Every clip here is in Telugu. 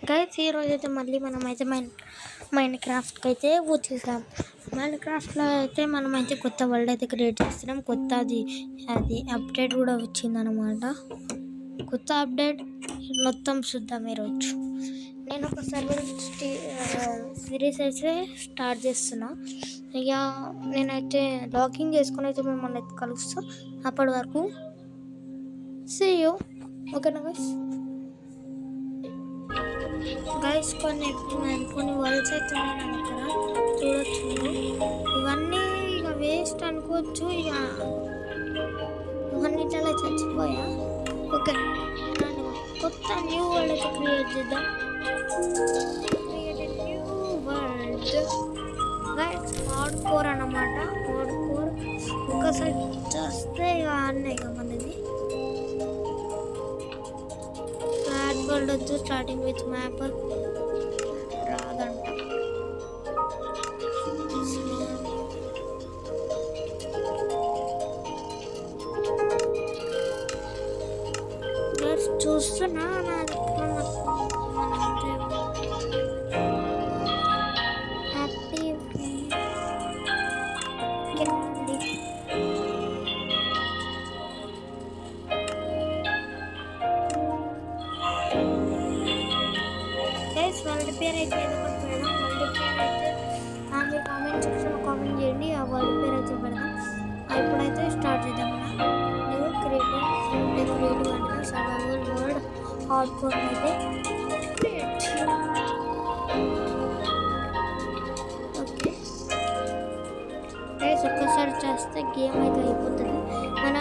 గైస్ ఈరోజు అయితే మళ్ళీ మనమైతే మైండ్ క్రాఫ్ట్కి అయితే వచ్చేసాం. మైండ్ క్రాఫ్ట్లో అయితే మనమైతే కొత్త వరల్డ్ అయితే క్రియేట్ చేస్తున్నాం. అది అప్డేట్ కూడా వచ్చిందనమాట. కొత్త అప్డేట్ మొత్తం చూద్దాం ఈరోజు. నేను ఒక సర్వర్ సిరీస్ అయితే స్టార్ట్ చేస్తున్నా. ఇక నేనైతే లాగిన్ చేసుకుని అయితే మిమ్మల్ని అయితే కలుస్తాం. అప్పటి వరకు సీ యూ. ఓకేనా గైస్ కొన్ని వర్డ్స్ అయితే నేను ఇక్కడ చూడొచ్చు. ఇవన్నీ ఇక వేస్ట్ అనుకోవచ్చు. ఇక ఇవన్నీ చాలా చచ్చిపోయా. ఓకే, కొత్త న్యూ వరల్డ్ అయితే క్రియేట్ చేద్దాం. New world guys hard core అన్నమాట. హార్డ్ కోర్ ఒకసారి చేస్తే ఇక అన్నీ ఇక మనది వరల్డ్ వద్దు. స్టార్టింగ్ విత్ మ్యాప్ రాదంట. చూస్తున్నా హ్యాపీ వరల్డ్ పేరు అయితే ఏదో ఒకటి పెడదాం. వరల్డ్ పేరు అయితే మీరు కామెంట్ సెక్షన్లో కామెంట్ చేయండి. ఆ వరల్డ్ పేరు అయితే పెడదాం. ఇప్పుడైతే స్టార్ట్ చేద్దాం. న్యూ క్రియేటివ్ అంటే సర్వైవల్ వరల్డ్ హార్డ్ కోర్ అయితే ఓకే గైస్ ఒక్కసారి చేస్తే గేమ్ అయితే అయిపోతుంది. మన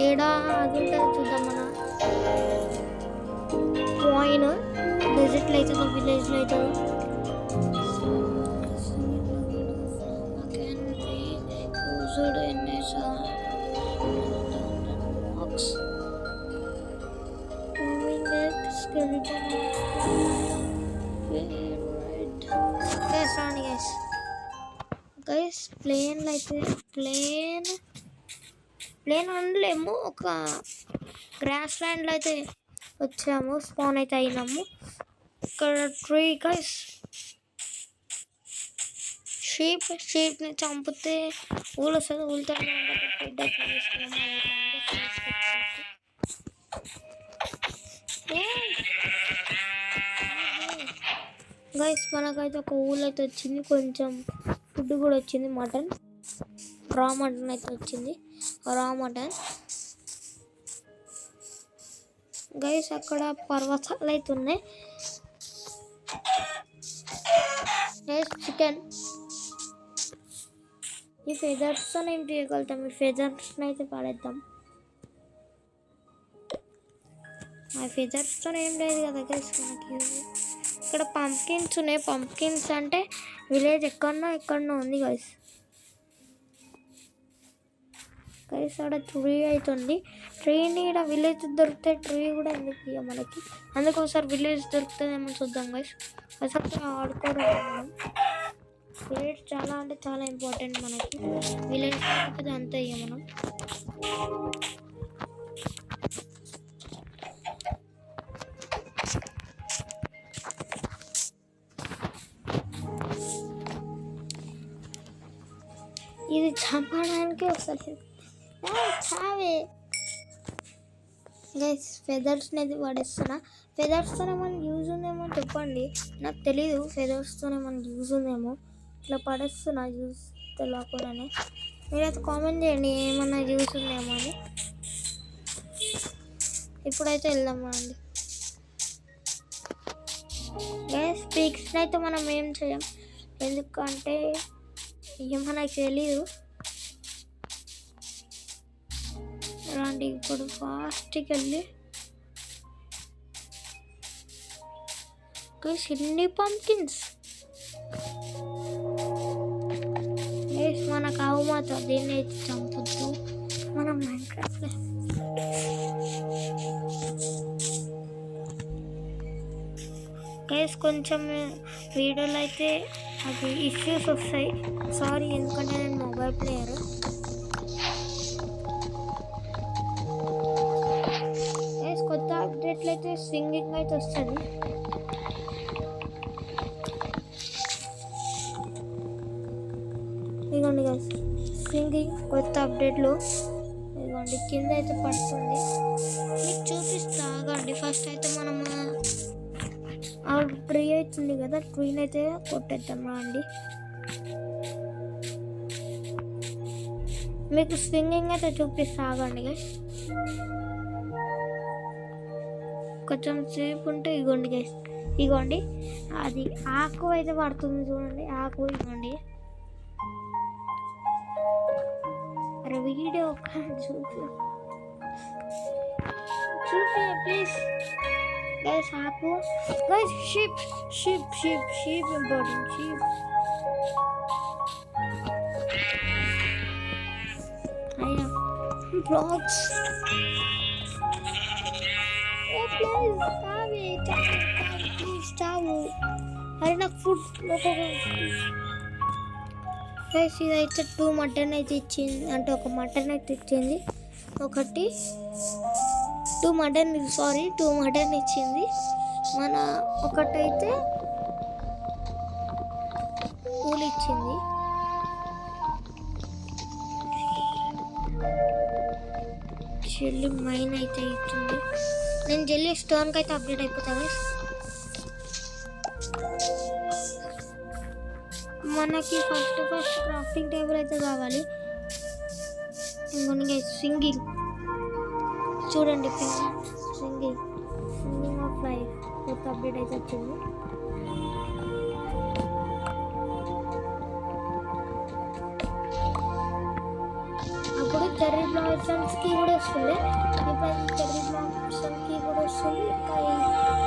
ఏడా అది ఉంటుంది చూద్దాం. మన కాయిన్ డెజర్ట్లో అవుతుందో విలేజ్లో అవుతుందో గైస్ ప్లేన్లో అయితే ప్లేన్ అనలేము. ఒక గ్రాస్ ల్యాండ్లో అయితే వచ్చాము. స్పాన్ అయితే అయినాము. ఇక్కడ ట్రీ గైస్ షీప్ని చంపితే ఊళ్ళో వస్తుంది. ఊళ్ళతో గైస్ మనకైతే ఒక ఊళ్ళో అయితే వచ్చింది. కొంచెం ఫుడ్ కూడా వచ్చింది. మటన్ రా మటన్ అయితే వచ్చింది. రా మటన్ గైస్ అక్కడ పర్వతాలు అయితే ఉన్నాయి. చికెన్ ఈ ఫెదర్స్తో ఏం చేయగలుగుతాం. ఈ ఫెదర్స్ని అయితే పడేద్దాం. ఆ ఫెదర్స్తో ఏం లేదు కదా గైస్ మనకి. ఇక్కడ పంప్కిన్స్ ఉన్నాయి. పంప్కిన్స్ అంటే విలేజ్ ఎక్కడనో ఉంది గైస్. అక్కడ ట్రీ అవుతుంది. ట్రీని ఇక్కడ విలేజ్ దొరికితే ట్రీ కూడా ఎందుకు ఇక మనకి. అందుకు ఒకసారి విలేజ్ దొరుకుతుందేమో చూద్దాం గైస్. అసలు ఆడుకోవడం విలేజ్ చాలా అంటే చాలా ఇంపార్టెంట్ మనకి. విలేజ్ దొరికితే అంతే ఇక మనం. ఇది చంపడానికి వస్తుంది. చావే గైస్ ఫెదర్స్ని అయితే పడేస్తున్నా. ఫెదర్స్తోనే మనకి యూజ్ ఉందేమో చెప్పండి. నాకు తెలీదు ఫెదర్స్తోనే మనకి యూజ్ ఉందేమో. ఇట్లా పడేస్తున్నా యూజ్ తెలియకుండానే. మీరైతే కామెంట్ చేయండి ఏమన్నా యూజ్ ఉందేమో అని. ఇప్పుడైతే వెళ్దామా అండి గైస్. పిక్స్ని అయితే మనం ఏం చేయం ఎందుకంటే మనకు తెలీదు. రండి ఇప్పుడు ఫాస్ట్కి వెళ్ళి ఎన్ని పంప్కిన్స్ మనకు అవమాత. దీన్ని అయితే చంపొద్దు మనం మైన్క్రాఫ్ట్లో. గైస్ కొంచెం వీడియోలో అయితే అది ఇష్యూస్ వస్తాయి. సారీ, ఎందుకంటే నేను మొబైల్ ప్లేయర్. కొత్త అప్డేట్లు అయితే సింగింగ్ అయితే వస్తుంది. ఇదిగోండి గైస్ సింగింగ్ కొత్త అప్డేట్లో ఇదిగోండి కింద అయితే పడుతుంది. మీకు చూపిస్తా ఆగండి. ఫస్ట్ అయితే మనము ట్రీ అవుతుంది కదా, ట్రీని అయితే కొట్టేద్దాం అండి. మీకు స్వింగింగ్ అయితే చూపిస్తా ఆగండి గైస్. కొంచెం సేపు ఉంటే ఇగోండి గైస్, ఇగోండి అది ఆకు అయితే పడుతుంది చూడండి. ఆకు ఇగోండి. అరే వీడియో చూపి ప్లీజ్ గైస్. ఆకు guys, sheep sheep sheep sheep important. Sheep అయ్యా బ్లాగ్స్. ప్లీజ్ చావు. అరే నాకు ఫుడ్ గైస్. ఇదైతే 2 మటన్ అయితే ఇచ్చింది, అంటే ఒక మటన్ అయితే ఇచ్చింది. ఒకటి 2 మటన్ ఇచ్చింది. మన ఒకటైతే పూలు ఇచ్చింది. జెల్లీ మైన్ అయితే ఇచ్చింది. నేను జెల్లీ స్టోన్కి అయితే అప్డేట్ అయిపోతాను. మనకి ఫస్ట్ క్రాఫ్టింగ్ టేబుల్ అయితే కావాలి. ఇంకొన్ని సింగింగ్ చూడండి. సింగింగ్ ఆఫ్ లైఫ్ కొత్త అప్డేట్ అయితే వచ్చింది. అప్పుడు చెర్రీ బ్లాసమ్స్కి కూడా వస్తుంది. ఇప్పుడు చెర్రీ బ్లాసమ్కి కూడా వస్తుంది. ఇంకా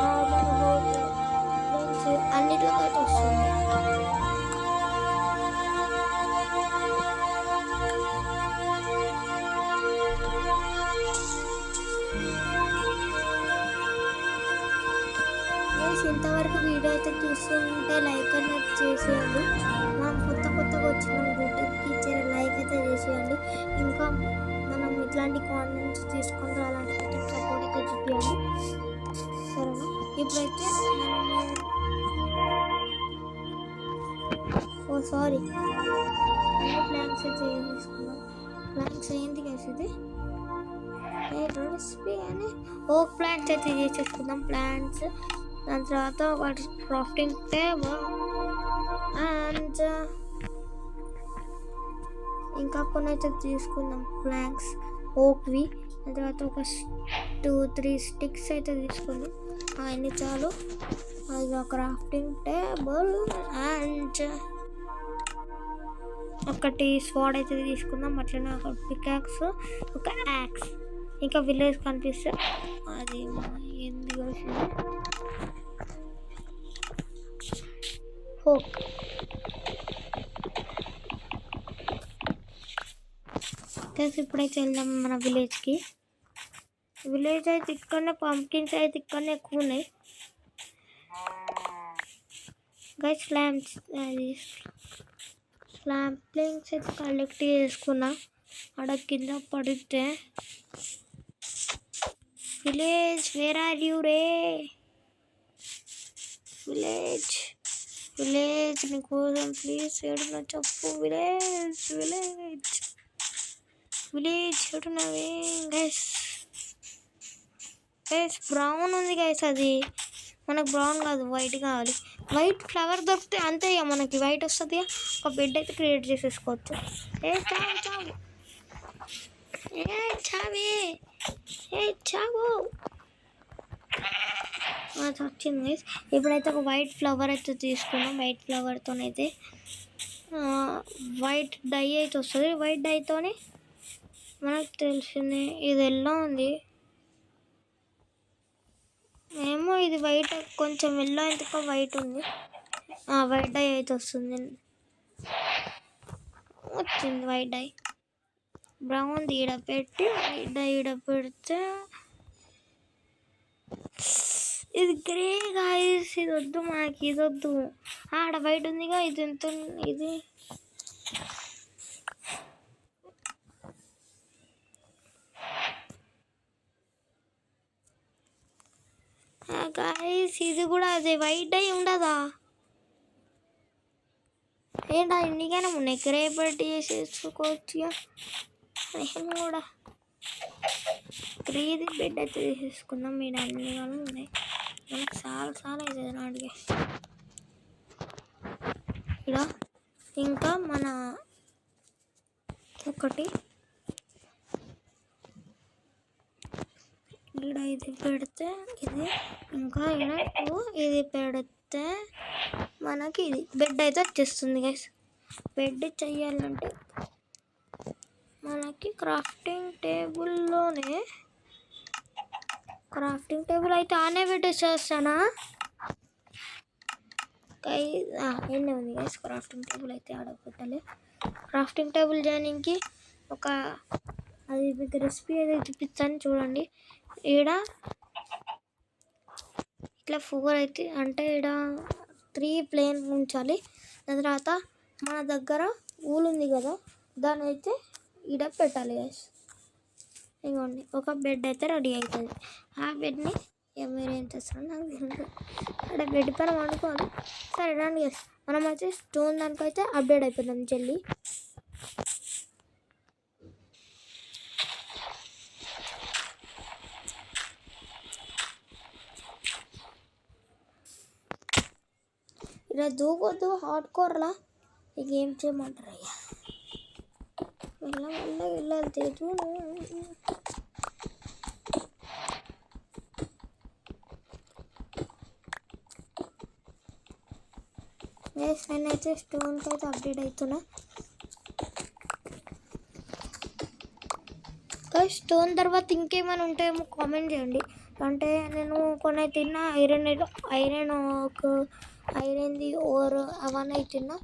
నార్మల్ హోల్స్ అన్నిటిలో అయితే వస్తుంది. ఇంతవరకు వీడియో అయితే చూస్తుంటే లైక్ అనేది చేసేయండి. మనం కొత్తగా వచ్చిన యూట్యూబ్కి ఇచ్చే లైక్ అయితే చేసేయండి. ఇంకా మనం ఇట్లాంటి కాంటెంట్స్ తీసుకొని అలాంటి సపోర్ట్ అయితే చూపించండి, సరేనా? ఇప్పుడైతే సారీ ప్లాంక్స్ అయితే తీసుకున్నాం. ప్లాంక్స్ ఏంటి గైస్ ఇది? రెసిపీ అని ఓక్ ప్లాంట్స్ అయితే చేసేసుకుందాం. ప్లాంట్స్ దాని తర్వాత వాటి క్రాఫ్టింగ్ టేబుల్ అండ్ ఇంకా కొన్ని అయితే తీసుకుందాం. ప్లాంక్స్ ఓక్వి. దాని తర్వాత ఒక 2-3 స్టిక్స్ అయితే తీసుకుందాం. అవన్నీ చాలు. అది ఒక క్రాఫ్టింగ్ టేబుల్ అండ్ ఒకటి స్వాడ్ అయితే తీసుకుందాం. అట్లనే ఒక పికాక్స్, ఒక యాక్స్. ఇంకా విలేజ్ కనిపిస్తే అది ఏంది వచ్చింది హోక్. ఇప్పుడైతే వెళ్దాం మన విలేజ్కి. విలేజ్ అయితే ఇక్కడనే, పంకిన్స్ అయితే ఇక్కడనే ఎక్కువ ఉన్నాయి గైస్. స్లాంప్లింగ్స్ అయితే కలెక్ట్ చేసుకున్నా. అక్కడ కింద పడితే విలేజ్ వేర్ ఆర్ యూ రే? విలేజ్ నీకోసం ప్లీజ్ ఏడున్నా చెప్పు. విలేజ్ ఏడున్నావే? గైస్ బ్రౌన్ ఉంది గైస్. అది మనకు బ్రౌన్ కాదు, వైట్ కావాలి. వైట్ ఫ్లవర్ దొరికితే అంతే ఇక మనకి వైట్ వస్తుంది. ఒక బెడ్ అయితే క్రియేట్ చేసేసుకోవచ్చు. చావు వచ్చింది గైస్. ఇప్పుడైతే ఒక వైట్ ఫ్లవర్ అయితే తీసుకున్నాం. వైట్ ఫ్లవర్తోనైతే వైట్ డై అయితే వస్తుంది. వైట్ డైతోనే మనకు తెలిసింది ఇది ఎల్లో ఉంది ఏమో. ఇది వైట్ కొంచెం ఎల్లో ఎందుకో వైట్ ఉంది. వైట్ డై అయితే వస్తుంది. వచ్చింది వైట్ డై. బ్రౌన్ ఈడ పెట్టి వైట్ డై ఈడ పెడితే ఇది గ్రే గాయస్. ఇది వద్దు మనకి, ఇది వద్దు. ఆడ వైట్ ఉందిగా, ఇది ఎంత ఇది గైస్ ఇది కూడా అదే వైట్ అయి ఉండదా? ఏంటా ఇన్నికైనా ఉన్నాయి, రేపటి చేసేసుకోవచ్చు. నేను కూడా క్రీది బెడ్ అయితే తీసేసుకుందాం. మీరు అన్ని కానీ ఉన్నాయి, మనకు చాలా చాలా అవుతుంది నాటికి. ఇక్కడ ఇంకా మన ఒకటి ఇక్కడ ఇది పెడితే ఇది, ఇంకా ఇక్కడ ఇది పెడితే మనకి ఇది బెడ్ అయితే వచ్చేస్తుంది గైస్. బెడ్ చెయ్యాలంటే మనకి క్రాఫ్టింగ్ టేబుల్లోనే, క్రాఫ్టింగ్ టేబుల్ అయితే ఆనే పెట్టేసేస్తానా ఎన్ని ఉంది గైస్. క్రాఫ్టింగ్ టేబుల్ అయితే ఆడపెట్టాలి. క్రాఫ్టింగ్ టేబుల్ చేయడానికి ఒక అది మీకు రెసిపీ అయితే చూపిస్తాను చూడండి. ఈడ ఇట్లా 4 అయితే అంటే ఈడ 3 ప్లేన్ ఉంచాలి. దాని తర్వాత మన దగ్గర ఊలు ఉంది కదా, దాన్ని అయితే ఈడ పెట్టాలి గైస్. ఇదిగోండి ఒక బెడ్ అయితే రెడీ అవుతుంది. ఆ బెడ్ని మీరు ఏం చేస్తారో నాకు తెలియదు. ఇక్కడ బెడ్ పైన వండుకోవాలి. సరే రండి గైస్, మనం అయితే స్టోన్ దానికైతే అప్డేట్ అయిపోయిందాం చెల్లి. ఇలా దూకొద్దు హార్డ్ కోర్లా. ఇక ఏం చేయమంటారు అయ్యా, వెళ్ళాలి తేజు. నేనైతే స్టోన్కి అయితే అప్డేట్ అవుతున్నా. స్టోన్ తర్వాత ఇంకేమైనా ఉంటాయేమో కామెంట్ చేయండి. అంటే నేను కొన్ని తిన్నా, ఐరన్ది ఓర్ అవన్నీ తిన్నా.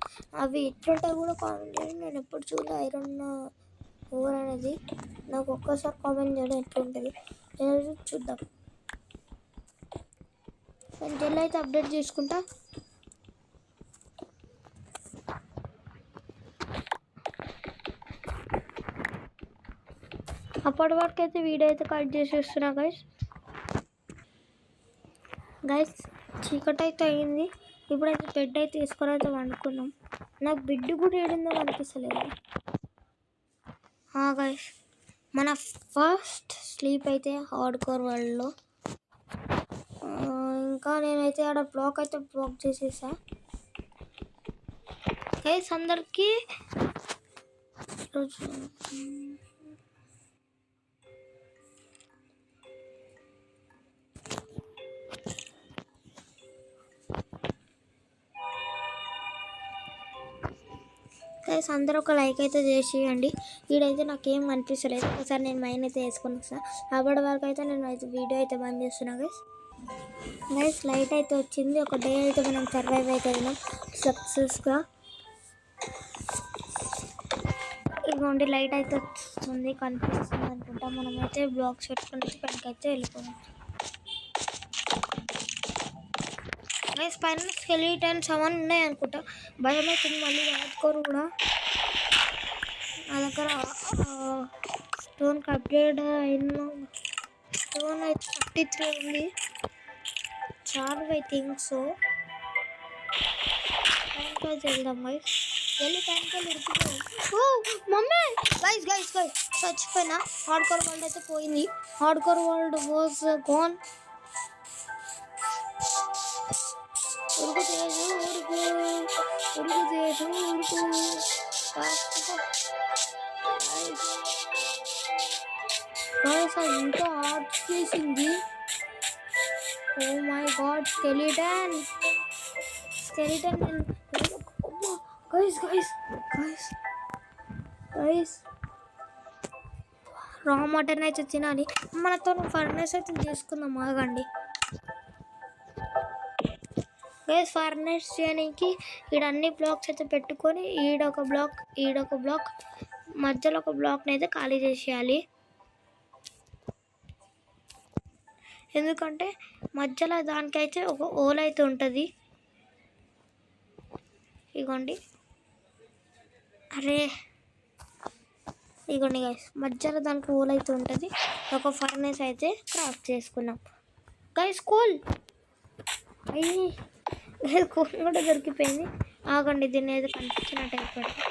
అవి ఎట్లుంటాయి కూడా కామెంట్ చేయండి. నేను ఎప్పుడు చూడలే ఐరన్ ఓర్ అనేది. నాకు ఒక్కసారి కామెంట్ చేయడం ఎట్లుంటుంది నేను చూద్దాం. నేను జెల్ అయితే అప్డేట్ చేసుకుంటా. అప్పటి వరకు అయితే వీడియో అయితే కట్ చేసేస్తున్నా గైస్. చీకటి అయితే అయింది. ఇప్పుడైతే బెడ్ అయితే తీసుకొని అయితే వండుకున్నాం. నాకు బెడ్ కూడా ఏడుందో అనిపిస్తలేదు గైస్. మన ఫస్ట్ స్లీప్ అయితే హార్డ్ కోర్ వరల్డ్లో. ఇంకా నేనైతే ఆడ బ్లాక్ అయితే బ్లాక్ చేసేసా గైస్. అందరికీ ఈరోజు గైస్ అందరూ ఒక లైక్ అయితే చేసేయండి. వీడైతే నాకేం అనిపిస్తలేదు. ఒకసారి నేను మైండ్ అయితే వేసుకొని వస్తాను. అప్పటి వరకు అయితే నేను అయితే వీడియో అయితే బంద్ చేస్తున్నా గైస్. లైట్ అయితే వచ్చింది. ఒక డే అయితే మనం సర్వైవ్ అవుతున్నాం సక్సెస్గా. ఇదిగోండి లైట్ అయితే వస్తుంది, కనిపిస్తుంది అనుకుంటా. మనమైతే బ్లాక్స్ పెట్టుకుని పైకి వెళ్ళిపోయాం గైస్. పైన స్కెలిటన్స్ అవన్నీ ఉన్నాయి అనుకుంటా. భయం అవుతుంది మళ్ళీ వాడుకోరు కూడా. నా దగ్గర స్టోన్కి అప్గ్రేడ్ అయిన స్టోన్ అయితే 53 ఉంది. చాలు ఐ థింక్ సో. టైంకి వెళ్దాం గైస్. వెళ్ళి టైంకి ఉడికిపోయి. మమ్మీ గైస్ చచ్చిపోయినా. హార్డ్ కోర్ వరల్డ్ అయితే పోయింది. Hard core world was gone. ఉరుకు ఇంకా హార్ట్ చేసింది. Oh my god skeleton guys raw mutton అయితే తినాలి. మనతో ఫర్నెస్ అయితే చేసుకుందాం ఆగండి గైస్. ఫర్నెస్ చేయడానికి ఇక్కడ అన్ని బ్లాక్స్ అయితే పెట్టుకొని ఈడొక బ్లాక్ మధ్యలో ఒక బ్లాక్ని అయితే ఖాళీ చేసేయాలి. ఎందుకంటే మధ్యలో దానికైతే ఒక హోల్ అయితే ఉంటుంది. ఇగోండి గైస్ మధ్యలో దానికి హోల్ అయితే ఉంటుంది. ఒక ఫర్నెస్ అయితే క్రాఫ్ట్ చేసుకున్నాం. గైస్ కోల్ అయ్యి కోల్ కూడా దొరికిపోయింది. ఆగండి, దీన్ని ఏదో కనిపించినట్టు అయిపోయింది.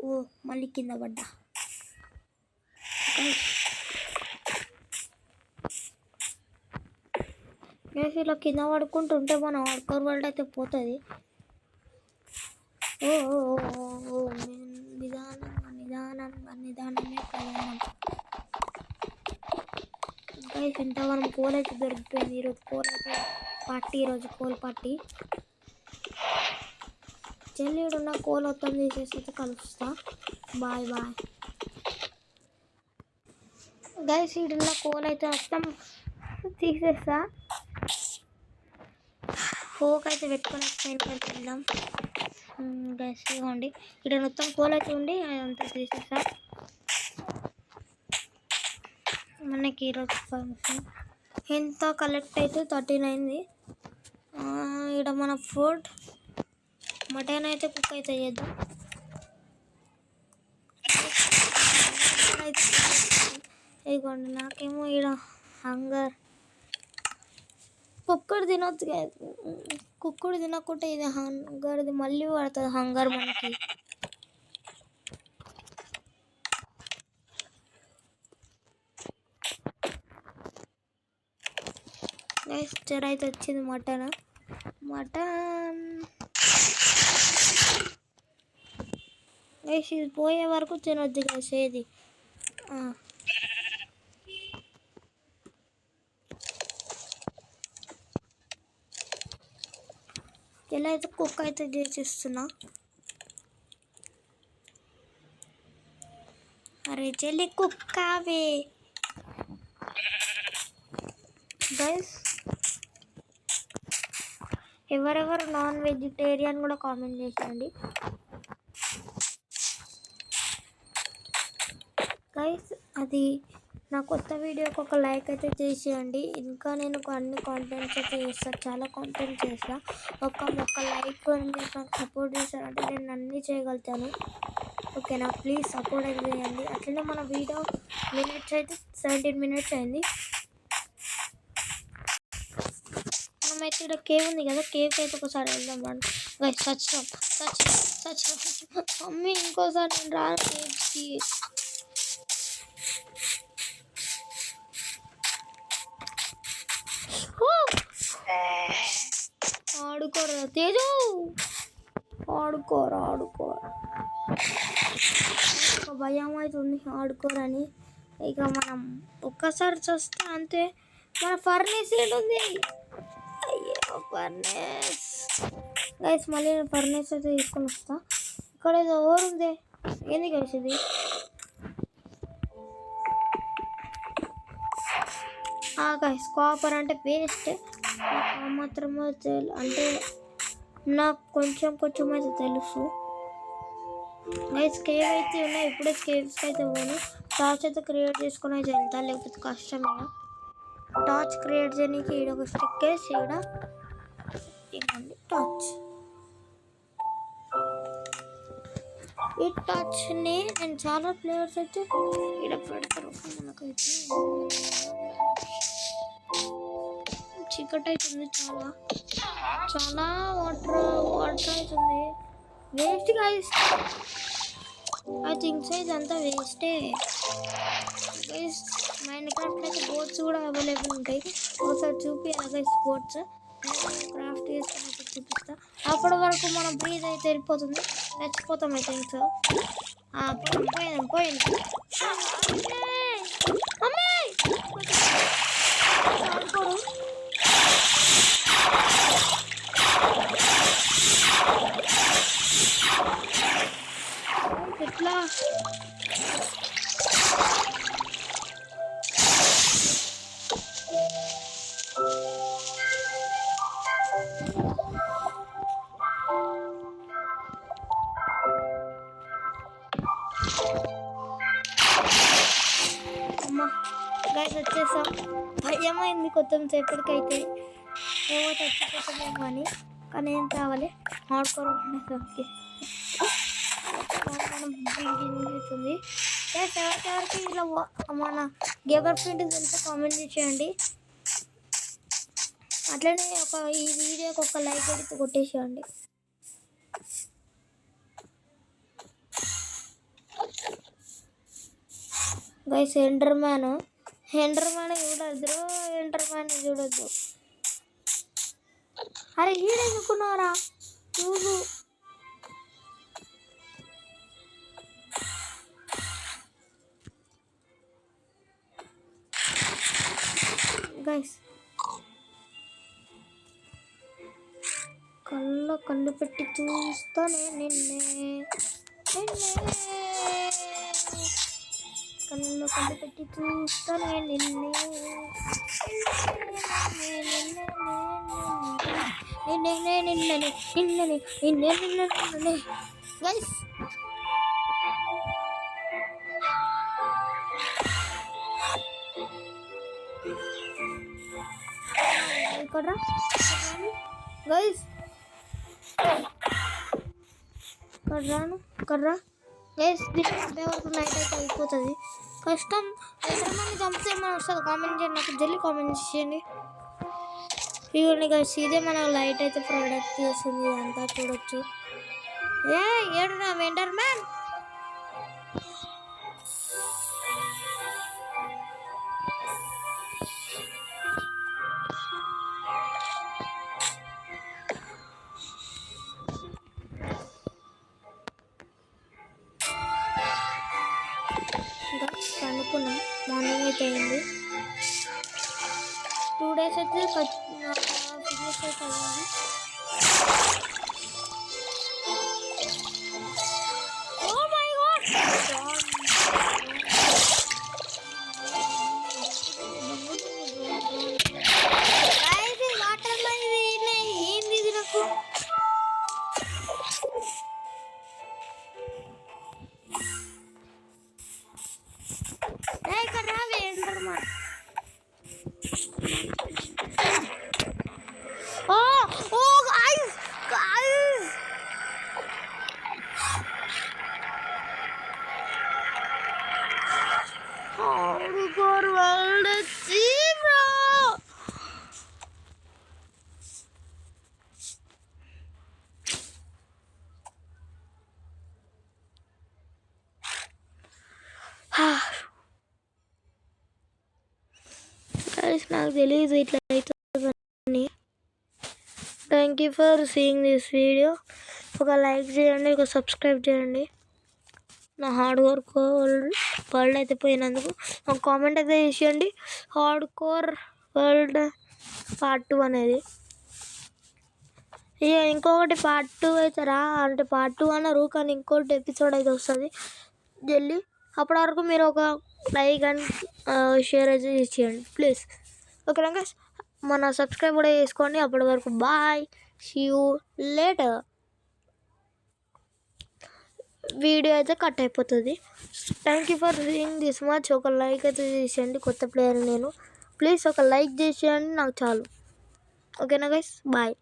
ఓ మళ్ళీ కింద పడ్డా. ఇలా కింద పడుకుంటుంటే మనం ఆడుకోర్ వరల్డ్ అయితే పోతుంది. ఓ నిదానంగా నిదానంగా నిదానమే ప్రయాణం. గైస్ ఇంతవరం కోల్ అయితే దొరికిపోయింది. ఈరోజు కోల్ అయితే పార్టీ, ఈరోజు కోల్ పార్టీ. చెల్లిడున్న కోల్ మొత్తం తీసేసి అయితే కలుస్తా. Bye bye guys. ఈడున్న కోల్ అయితే మొత్తం తీసేస్తా. ఫోక్ అయితే పెట్టుకొని వెనకాల వెళ్దాం. గైస్ ఇవ్వండి, ఇక్కడ మొత్తం కోల్ అయితే ఉండి అదంతా తీసేస్తా. మనకి ఈరోజు ఫంక్షన్ ఎంత కలెక్ట్ అయితే 13 అయింది. ఇక్కడ మన ఫుడ్ మటన్ అయితే కుక్ అయితే చేద్దాం. ఇదిగోండి, నాకేమో ఇక్కడ హంగర్. కుక్కడు తినొచ్చు కదా, కుక్కడు తినకుంటే ఇది హంగర్ది మళ్ళీ పడుతుంది హంగర్ మనకి. నెక్స్ట్ అయితే వచ్చింది మటన్. ఇది పోయే వరకు తినొద్దు గైస్. ఏది ఇలా అయితే కుక్ అయితే చేసిస్తున్నా. అరే చెల్లి కుక్కావే గైస్. ఎవరెవరు నాన్ వెజిటేరియన్ కూడా కామెంట్ చేసేయండి గైస్. అది నా కొత్త వీడియోకి ఒక లైక్ అయితే చేసేయండి. ఇంకా నేను అన్ని కాంటెంట్స్ అయితే చేస్తాను, చాలా కాంటెంట్ చేస్తా. ఒక లైక్ మీరు నాకు సపోర్ట్ చేశారంటే నేను అన్నీ చేయగలుగుతాను. ఓకేనా, ప్లీజ్ సపోర్ట్ అయితే చేయండి. అట్లనే మన వీడియో మినిట్స్ అయితే 17 మినిట్స్ అయింది. మనమైతే ఇక్కడ కేవ్ ఉంది కదా, కేవ్కి అయితే ఒకసారి వెళ్దాం రండి గైస్. సచ్చినాం మమ్మీ, ఇంకోసారి నేను రాను కేవ్కి. ఆడుకోరా తేజు, ఆడుకోరా. భయం అవుతుంది ఆడుకోరని. ఇక మనం ఒక్కసారి చూస్తే అంతే. మన ఫర్నేస్ ఏడుంది? అయ్యో ఫర్నేస్ గైస్. మళ్ళీ నేను ఫర్నేస్ అయితే తీసుకొని వస్తా. ఇక్కడ ఏదో ఓవర్ ఉంది, ఏంది గైస్ ఇది? గైస్ కాపర్ అంటే వేస్ట్. నాకు మాత్రమే అంటే నాకు కొంచెం అయితే తెలుసు గైస్. కేవ్ అయితే ఉన్నాయి, ఇప్పుడే కేవ్స్కి అయితే పోను. టార్చ్ అయితే క్రియేట్ చేసుకుని అయితే వెళ్తా, లేకపోతే కష్టమే. టార్చ్ క్రియేట్ చేయడానికి ఈడ ఒక స్టిక్ వేసి ఇవ్వండి టార్చ్. ఈ టార్చ్ని నేను చాలా ప్లేయర్స్ అయితే ఈడ పెడతారు. మనకైతే చీకటి అవుతుంది, చాలా వాటర్ అవుతుంది. Waste guys. I think so ఇదంతా వేస్టే గైస్. మైన్క్రాఫ్ట్లో అయితే బోట్స్ కూడా అవైలబుల్ ఉంటాయి. ఒకసారి చూపించాలి గైస్ బోట్స్. క్రాఫ్ట్ చేసుకుని చూపిస్తా. అప్పటి వరకు మనం బ్రీజ్ అయితే వెళ్ళిపోతుంది, చచ్చిపోతాం. I think so. పోయింది ఆడుకోరు. ఎట్లా అమ్మా గైస్ వచ్చేసాం. భయమైంది కొంచెం సేపటికైతే, ఏమో చచ్చిపోతామేమో అని. కానీ ఏం కావాలి ఆడుకోవడం అవుతుంది. ఎవరికి ఇలా మన గేబర్ ప్రింట్ తెలిస్తే కామెంట్ చేయండి. అట్లనే ఈ వీడియోకి ఒక లైక్ అయితే కొట్టేసేయండి. గైస్ ఎండర్ మ్యాన్ చూడద్దు, చూడొద్దు. అరే ఎందుకున్నారా చూడు. గైస్ కళ్ళు పెట్టి చూస్తానే నిన్నే, కళ్ళు పెట్టి చూస్తానే నిన్నే, గైస్ ఇక్కడ గైస్ కర్రా గైస్ దీని వరకు నైట్ అయితే అయిపోతుంది. కష్టం ఎంతమంది చంపితే ఏమైనా వస్తుంది కామెంట్ చేయండి, నాకు జల్లి కామెంట్ చేయండి. ఇవ్వండి గైస్ ఇదే మన లైట్ అయితే ప్రోడక్ట్ చేస్తుంది, అంతా చూడొచ్చు. ఏడు నా వెండర్ మ్యాన్. అనుకున్నాం మార్నింగ్ అయితే అయింది. 2 days అయితే ఫినిష్ అయితే అయింది. ఓ మై గాడ్ వాటర్ ఏంది ఇది నాకు. నాకు తెలియదు ఇట్లా అవుతుందని. Thank you for seeing this video. ఒక లైక్ చేయండి, ఒక సబ్స్క్రైబ్ చేయండి. నా హార్డ్ వర్క్ వరల్డ్ అయితే పోయినందుకు ఒక కామెంట్ అయితే చేసేయండి. హార్డ్ కోర్ వరల్డ్ పార్ట్ 2 అనేది. ఇక ఇంకొకటి పార్ట్ 2 అయితే అంటే పార్ట్ 2 అన్నారు, కానీ ఇంకోటి ఎపిసోడ్ అయితే వస్తుంది జల్లి. అప్పటి వరకు మీరు ఒక లైక్ అండ్ షేర్ అయితే చేసేయండి ప్లీజ్. ఓకేనా, మన సబ్స్క్రైబ్ కూడా చేసుకోండి. అప్పటి వరకు bye, see you later. Video అయితే కట్ అయిపోతుంది. Thank you for seeing this much. ఒక లైక్ అయితే చేసేయండి. కొత్త ప్లేయర్ నేను, ప్లీజ్ ఒక లైక్ చేసేయండి, నాకు చాలు. ఓకేనా గైస్, బాయ్.